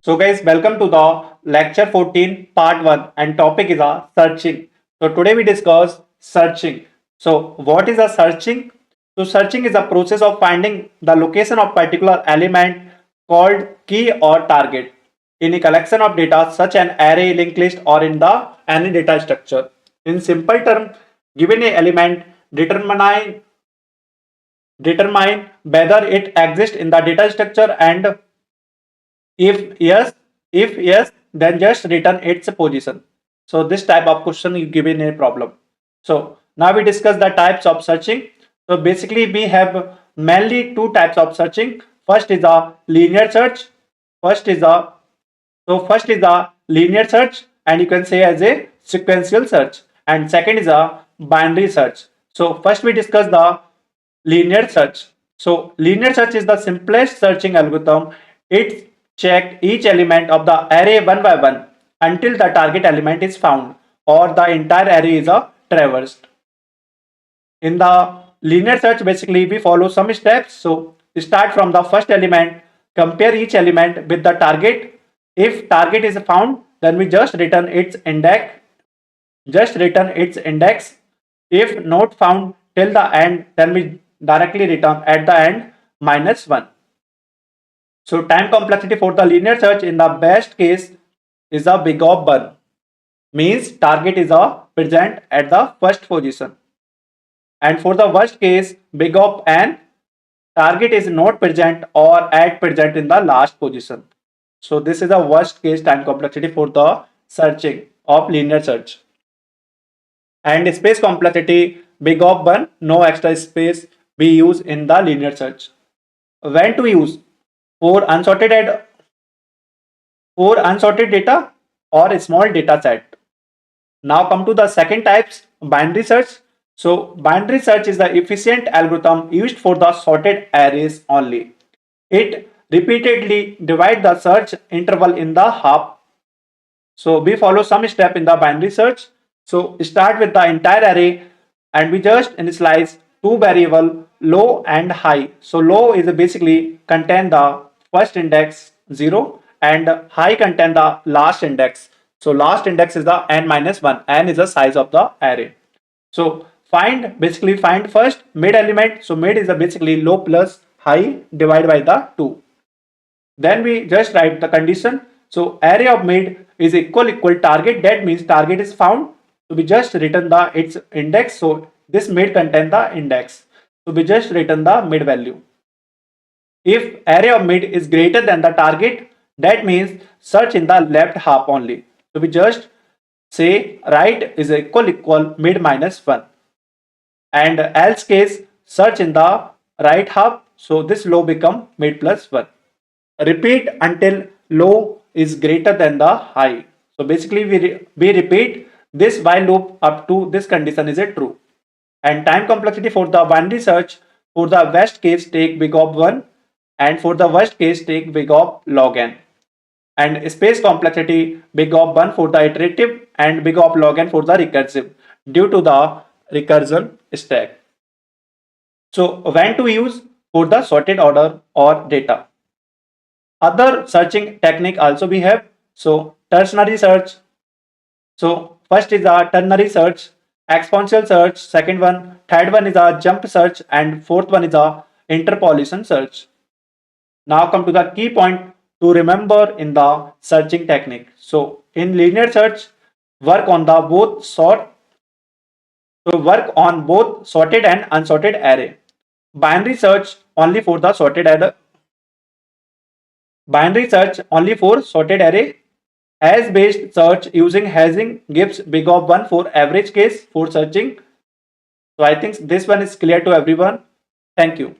So guys, welcome to the lecture 14 part 1 and topic is a searching. So today we discuss searching. So what is a searching? So searching is a process of finding the location of particular element called key or target in a collection of data such an array, linked list or in the any data structure. In simple term, given a element, determine whether it exists in the data structure and if yes, then just return its position. So this type of question you given a problem. So now we discuss the types of searching. So basically we have mainly two types of searching. First is a linear search. First is a first is a linear search and you can say as a sequential search. And second is a binary search. So first we discuss the linear search. So linear search is the simplest searching algorithm. It checks each element of the array one by one until the target element is found or the entire array is traversed. In the linear search, basically we follow some steps. So start from the first element, compare each element with the target. If target is found, then we just return its index. If not found till the end, then we directly return at the end -1. So time complexity for the linear search in the best case is a big of 1. Means target is present at the first position. And for the worst case, big of n, target is not present or at present in the last position. So this is the worst case time complexity for the searching of linear search. And space complexity, big of 1, no extra space we use in the linear search. When to use? For unsorted data or a small data set. Now come to the second types, binary search. So binary search is the efficient algorithm used for the sorted arrays only. It repeatedly divides the search interval in the half. So we follow some step in the binary search. So start with the entire array and we just initialize two variable low and high. So low is basically contain the first index 0 and high contain the last index. So last index is the n-1. N is the size of the array. So basically find first mid element. So mid is basically low plus high divided by the 2. Then we just write the condition. So array of mid is equal target. That means target is found. So we just return its index. So this mid contain the index. So we just return the mid value. If array of mid is greater than the target, that means search in the left half only. So we just say right is equal mid -1. And else case search in the right half. So this low become mid +1. Repeat until low is greater than the high. So basically we repeat this while loop up to this condition is a true. And time complexity for the binary search, for the best case take big of 1 and for the worst case take big of log n. And space complexity big of 1 for the iterative and big of log n for the recursive due to the recursion stack. So when to use? For the sorted order or data. Other searching technique also we have. So ternary search. So first is a ternary search, exponential search, second one, third one is a jump search and fourth one is a interpolation search. Now come to the key point to remember in the searching technique. So in linear search, work on both sorted and unsorted array. Binary search only for the sorted array. Binary search only for sorted array. Hash based search using hashing gives big of 1 for average case for searching. So I think this one is clear to everyone. Thank you.